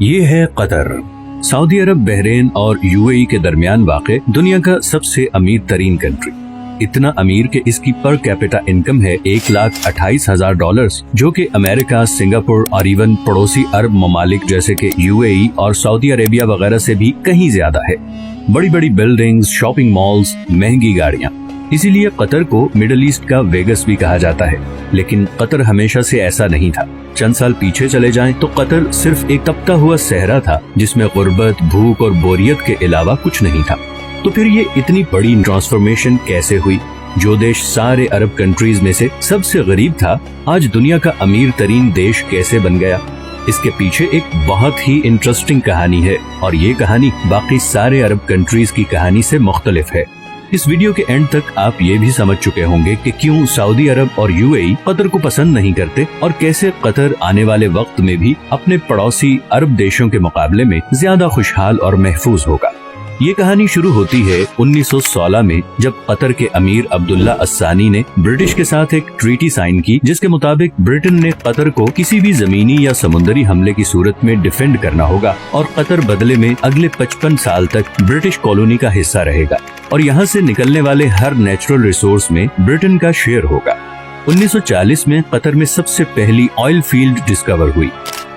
ये है Qatar. Saudi अरब, Bahrain और यूएई के दरमियान वाक़े दुनिया का सबसे अमीर तरीन कंट्री। इतना अमीर कि इसकी पर कैपिटा इनकम है $1,28,000, जो कि अमेरिका, सिंगापुर और इवन पड़ोसी अरब ममालिक जैसे कि यूएई और सऊदी अरेबिया वगैरह से भी कहीं ज्यादा है। बड़ी बड़ी बिल्डिंग्स, शॉपिंग मॉल्स, महंगी गाड़ियाँ। इसीलिए कतर को मिडल ईस्ट का वेगस भी कहा जाता है। लेकिन कतर हमेशा से ऐसा नहीं था। चंद साल पीछे चले जाएं तो कतर सिर्फ एक तपता हुआ सहरा था जिसमें गुर्बत, भूख और बोरियत के अलावा कुछ नहीं था। तो फिर ये इतनी बड़ी ट्रांसफॉर्मेशन कैसे हुई? जो देश सारे अरब कंट्रीज में से सबसे गरीब था, आज दुनिया का अमीर तरीन देश कैसे बन गया? इसके पीछे एक बहुत ही इंटरेस्टिंग कहानी है और ये कहानी बाकी सारे अरब कंट्रीज की कहानी से मुख्तलिफ है। इस वीडियो के एंड तक आप ये भी समझ चुके होंगे कि क्यों सऊदी अरब और यूएई कतर को पसंद नहीं करते और कैसे कतर आने वाले वक्त में भी अपने पड़ोसी अरब देशों के मुकाबले में ज्यादा खुशहाल और महफूज होगा। ये कहानी शुरू होती है 1916 में, जब कतर के अमीर अब्दुल्ला अस्सानी ने ब्रिटिश के साथ एक ट्रीटी साइन की, जिसके मुताबिक ब्रिटेन ने कतर को किसी भी जमीनी या समुद्री हमले की सूरत में डिफेंड करना होगा और कतर बदले में अगले 55 साल तक ब्रिटिश कॉलोनी का हिस्सा रहेगा और यहाँ से निकलने वाले हर नेचुरल रिसोर्स में ब्रिटेन का शेयर होगा। 1940 में कतर में सबसे पहली ऑयल फील्ड डिस्कवर हुई।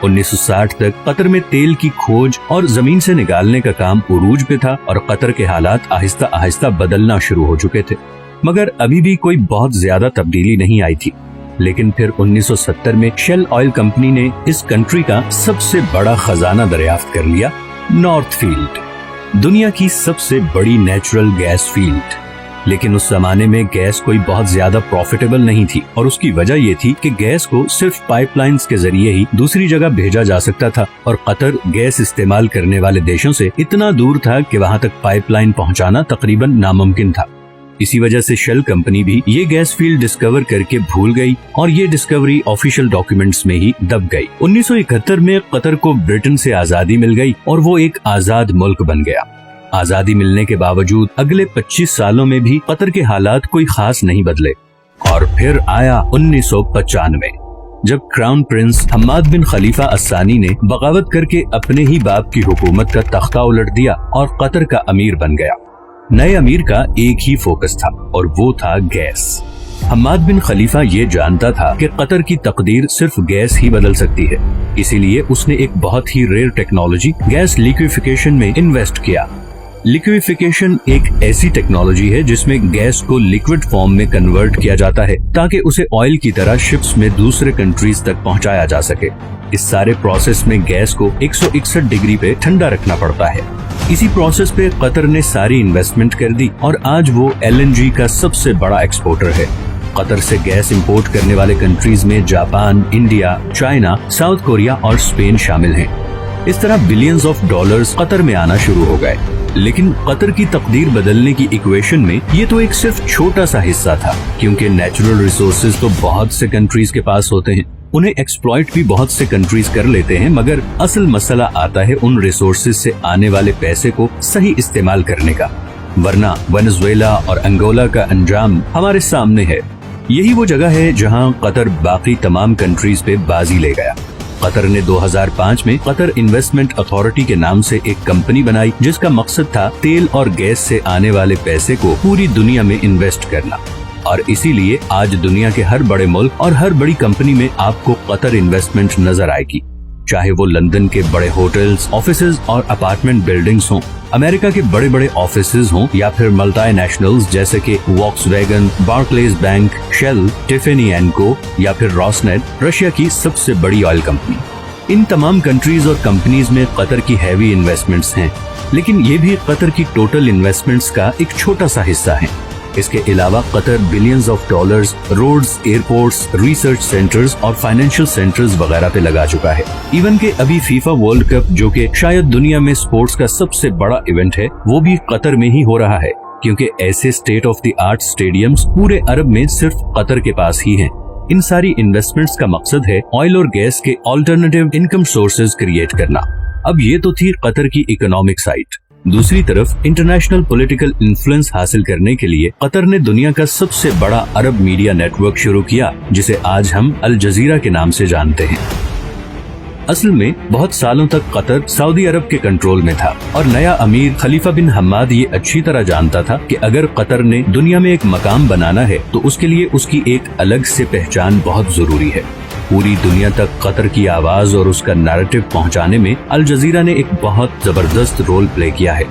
1960 तक कतर में तेल की खोज और जमीन से निकालने का काम उरूज पे था और कतर के हालात आहिस्ता आहिस्ता बदलना शुरू हो चुके थे, मगर अभी भी कोई बहुत ज्यादा तब्दीली नहीं आई थी। लेकिन फिर 1970 में शेल ऑयल कंपनी ने इस कंट्री का सबसे बड़ा खजाना दरियाफ्त कर लिया, नॉर्थ फील्ड, दुनिया की सबसे बड़ी नेचुरल गैस फील्ड। लेकिन उस जमाने में गैस कोई बहुत ज्यादा प्रॉफिटेबल नहीं थी और उसकी वजह ये थी कि गैस को सिर्फ पाइपलाइंस के जरिए ही दूसरी जगह भेजा जा सकता था और कतर गैस इस्तेमाल करने वाले देशों से इतना दूर था कि वहाँ तक पाइपलाइन पहुँचाना तकरीबन नामुमकिन था। इसी वजह से शेल कंपनी भी ये गैस फील्ड डिस्कवर करके भूल गई और ये डिस्कवरी ऑफिशियल डॉक्यूमेंट्स में ही दब गई। 1971 में कतर को ब्रिटेन से आजादी मिल गई और वो एक आजाद मुल्क बन गया। आजादी मिलने के बावजूद अगले 25 सालों में भी कतर के हालात कोई खास नहीं बदले और फिर आया 1995, जब क्राउन प्रिंस हम्माद बिन खलीफा अस्सानी ने बगावत करके अपने ही बाप की हुकूमत का तख्ता उलट दिया और कतर का अमीर बन गया। नए अमीर का एक ही फोकस था और वो था गैस। हम्माद बिन खलीफा ये जानता था कि कतर की तकदीर सिर्फ गैस ही बदल सकती है, इसीलिए उसने एक बहुत ही रेयर टेक्नोलॉजी गैस लिक्विफिकेशन में इन्वेस्ट किया। लिक्विफिकेशन एक ऐसी टेक्नोलॉजी है जिसमें गैस को लिक्विड फॉर्म में कन्वर्ट किया जाता है ताकि उसे ऑयल की तरह शिप्स में दूसरे कंट्रीज तक पहुंचाया जा सके। इस सारे प्रोसेस में गैस को 161 डिग्री पे ठंडा रखना पड़ता है। इसी प्रोसेस पे कतर ने सारी इन्वेस्टमेंट कर दी और आज वो LNG का सबसे बड़ा एक्सपोर्टर है। कतर से गैस इंपोर्ट करने वाले कंट्रीज में Japan, India, China, south Korea और स्पेन शामिल हैं। इस तरह बिलियंस ऑफ डॉलर्स कतर में आना शुरू हो गए। लेकिन कतर की तकदीर बदलने की इक्वेशन में ये तो एक सिर्फ छोटा सा हिस्सा था, क्योंकि नेचुरल रिसोर्सेज तो बहुत से कंट्रीज के पास होते हैं, उन्हें एक्सप्लॉइट भी बहुत से कंट्रीज कर लेते हैं, मगर असल मसला आता है उन रिसोर्सेज से आने वाले पैसे को सही इस्तेमाल करने का। वरना वेनेजुएला और अंगोला का अंजाम हमारे सामने है। यही वो जगह है जहां कतर बाकी तमाम कंट्रीज पे बाजी ले गया। कतर ने 2005 में कतर इन्वेस्टमेंट अथॉरिटी के नाम से एक कंपनी बनाई जिसका मकसद था तेल और गैस से आने वाले पैसे को पूरी दुनिया में इन्वेस्ट करना। और इसीलिए आज दुनिया के हर बड़े मुल्क और हर बड़ी कंपनी में आपको कतर इन्वेस्टमेंट नजर आएगी, चाहे वो लंदन के बड़े होटल्स, ऑफिसेज और अपार्टमेंट बिल्डिंग्स हों, अमेरिका के बड़े बड़े ऑफिसेज हों या फिर मल्टीनेशनल्स जैसे कि Volkswagen, Barclays bank, Shell, Tiffany and Co या फिर रॉसनेट, रशिया की सबसे बड़ी ऑयल कंपनी। इन तमाम कंट्रीज और कंपनीज में कतर की हैवी इन्वेस्टमेंट्स हैं, लेकिन ये भी कतर की टोटल इन्वेस्टमेंट्स का एक छोटा सा हिस्सा है। इसके अलावा Qatar billions of dollars roads, airports, research centres और फाइनेंशियल सेंटर्स वगैरह पे लगा चुका है। इवन के अभी फीफा वर्ल्ड कप, जो कि शायद दुनिया में स्पोर्ट्स का सबसे बड़ा इवेंट है, वो भी कतर में ही हो रहा है, क्योंकि ऐसे state of the art stadiums पूरे अरब में सिर्फ कतर के पास ही हैं। इन सारी इन्वेस्टमेंट्स का मकसद है ऑयल और गैस के ऑल्टरनेटिव इनकम सोर्सेज क्रिएट करना। अब ये तो थी कतर की इकोनॉमिक साइड। दूसरी तरफ इंटरनेशनल पॉलिटिकल इन्फ्लुएंस हासिल करने के लिए कतर ने दुनिया का सबसे बड़ा अरब मीडिया नेटवर्क शुरू किया, जिसे आज हम अल जजीरा के नाम से जानते हैं। असल में बहुत सालों तक कतर सऊदी अरब के कंट्रोल में था और नया अमीर खलीफा बिन हम्माद ये अच्छी तरह जानता था कि अगर कतर ने दुनिया में एक मकाम बनाना है तो उसके लिए उसकी एक अलग से पहचान बहुत जरूरी है। पूरी दुनिया तक कतर की आवाज और उसका नैरेटिव पहुंचाने में अल जजीरा ने एक बहुत जबरदस्त रोल प्ले किया है।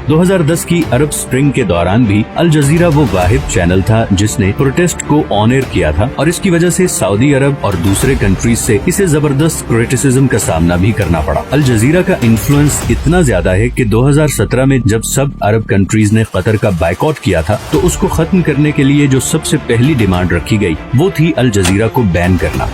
2010 की अरब स्प्रिंग के दौरान भी अल जजीरा वो वाहिद चैनल था जिसने प्रोटेस्ट को ऑन एयर किया था और इसकी वजह से सऊदी अरब और दूसरे कंट्रीज से इसे जबरदस्त क्रिटिसिज्म का सामना भी करना पड़ा। अल जजीरा का इन्फ्लुएंस इतना ज्यादा है कि 2017 में जब सब अरब कंट्रीज ने कतर का बायकॉट किया था तो उसको खत्म करने के लिए जो सबसे पहली डिमांड रखी गई वो थी अल जजीरा को बैन करना।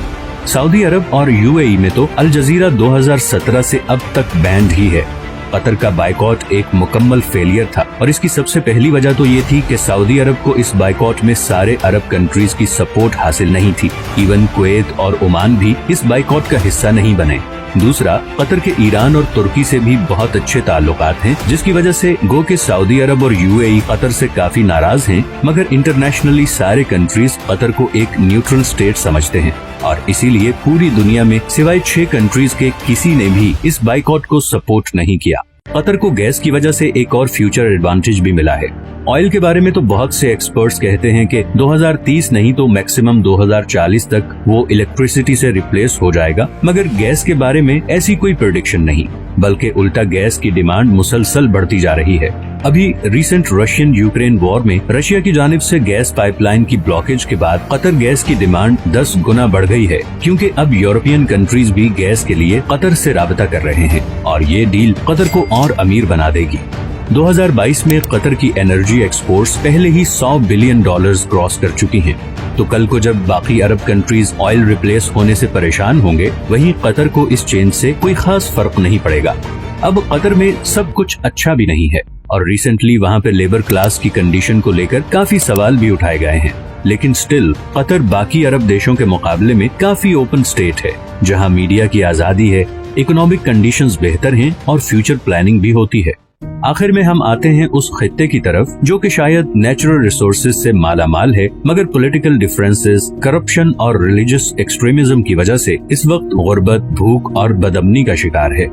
सऊदी अरब और यूएई में तो अल जजीरा 2017 से अब तक बैंड ही है। कतर का बायकॉट एक मुकम्मल फेलियर था और इसकी सबसे पहली वजह तो ये थी कि सऊदी अरब को इस बायकॉट में सारे अरब कंट्रीज की सपोर्ट हासिल नहीं थी। इवन कुवैत और ओमान भी इस बायकॉट का हिस्सा नहीं बने। दूसरा, कतर के ईरान और तुर्की से भी बहुत अच्छे ताल्लुकात हैं, जिसकी वजह से गो के सऊदी अरब और यूएई कतर से काफी नाराज हैं, मगर इंटरनेशनली सारे कंट्रीज कतर को एक न्यूट्रल स्टेट समझते हैं और इसीलिए पूरी दुनिया में सिवाय 6 कंट्रीज के किसी ने भी इस बायकॉट को सपोर्ट नहीं किया। कतर को गैस की वजह से एक और फ्यूचर एडवांटेज भी मिला है। ऑयल के बारे में तो बहुत से एक्सपर्ट्स कहते हैं कि 2030 नहीं तो मैक्सिमम 2040 तक वो इलेक्ट्रिसिटी से रिप्लेस हो जाएगा, मगर गैस के बारे में ऐसी कोई प्रेडिक्शन नहीं, बल्कि उल्टा गैस की डिमांड मुसलसल बढ़ती जा रही है। अभी रिसेंट रशियन यूक्रेन वॉर में रशिया की जानिब से गैस पाइपलाइन की ब्लॉकेज के बाद कतर गैस की डिमांड 10 गुना बढ़ गई है, क्योंकि अब यूरोपियन कंट्रीज भी गैस के लिए कतर से राबता कर रहे हैं और ये डील कतर को और अमीर बना देगी। 2022 में कतर की एनर्जी एक्सपोर्ट्स पहले ही $100 बिलियन क्रॉस कर चुकी हैं, तो कल को जब बाकी अरब कंट्रीज ऑयल रिप्लेस होने से परेशान होंगे, वहीं कतर को इस चेंज से कोई खास फर्क नहीं पड़ेगा। अब कतर में सब कुछ अच्छा भी नहीं है और रिसेंटली वहाँ पे लेबर क्लास की कंडीशन को लेकर काफी सवाल भी उठाए गए हैं, लेकिन स्टिल कतर बाकी अरब देशों के मुकाबले में काफी ओपन स्टेट है, जहाँ मीडिया की आजादी है, इकोनॉमिक कंडीशंस बेहतर हैं और फ्यूचर प्लानिंग भी होती है। आखिर में हम आते हैं उस खित्ते की तरफ जो कि शायद नेचुरल रिसोर्सेज से माला माल है, मगर पॉलिटिकल डिफरेंसेस, करप्शन और रिलीजियस एक्सट्रीमिज्म की वजह से इस वक्त गुर्बत, भूख और बदअमनी का शिकार है।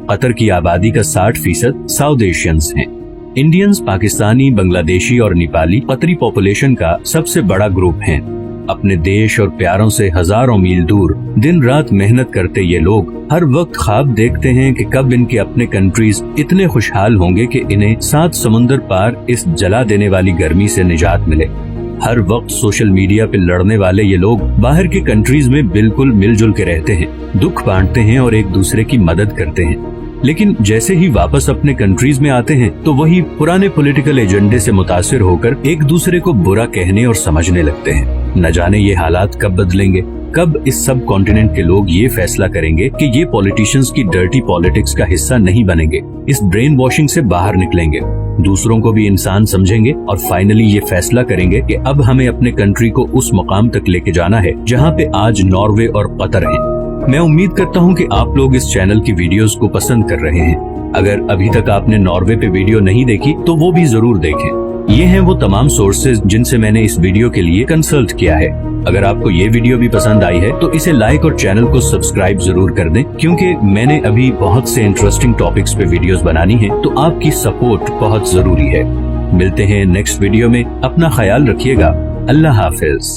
कतर की आबादी का 60% साउथ एशियंस हैं। इंडियंस, पाकिस्तानी, बांग्लादेशी और नेपाली कतरी पॉपुलेशन का सबसे बड़ा ग्रुप हैं। अपने देश और प्यारों से हजारों मील दूर दिन रात मेहनत करते ये लोग हर वक्त ख्वाब देखते हैं कि कब इनके अपने कंट्रीज इतने खुशहाल होंगे कि इन्हें 7 समुंदर पार इस जला देने वाली गर्मी से निजात मिले। हर वक्त सोशल मीडिया पे लड़ने वाले ये लोग बाहर की कंट्रीज में बिल्कुल मिलजुल के रहते हैं, दुख बांटते हैं और एक दूसरे की मदद करते हैं, लेकिन जैसे ही वापस अपने कंट्रीज में आते हैं तो वही पुराने पॉलिटिकल एजेंडे से मुतासिर होकर एक दूसरे को बुरा कहने और समझने लगते हैं। न जाने ये हालात कब बदलेंगे, कब इस सब कॉन्टिनेंट के लोग ये फैसला करेंगे कि ये पॉलिटिशियंस की डर्टी पॉलिटिक्स का हिस्सा नहीं बनेंगे, इस ब्रेन वॉशिंग से बाहर निकलेंगे, दूसरों को भी इंसान समझेंगे और फाइनली ये फैसला करेंगे कि अब हमें अपने कंट्री को उस मुकाम तक लेके जाना है जहाँ पे आज नॉर्वे और कतर है। मैं उम्मीद करता हूँ कि आप लोग इस चैनल की वीडियोस को पसंद कर रहे हैं। अगर अभी तक आपने नॉर्वे पे वीडियो नहीं देखी तो वो भी जरूर देखें। ये हैं वो तमाम सोर्सेज जिनसे मैंने इस वीडियो के लिए कंसल्ट किया है। अगर आपको ये वीडियो भी पसंद आई है तो इसे लाइक और चैनल को सब्सक्राइब जरूर कर दें, क्योंकि मैंने अभी बहुत से इंटरेस्टिंग टॉपिक्स पे वीडियोस बनानी है, तो आपकी सपोर्ट बहुत जरूरी है। मिलते हैं नेक्स्ट वीडियो में, अपना ख्याल रखिएगा। अल्लाह हाफिज।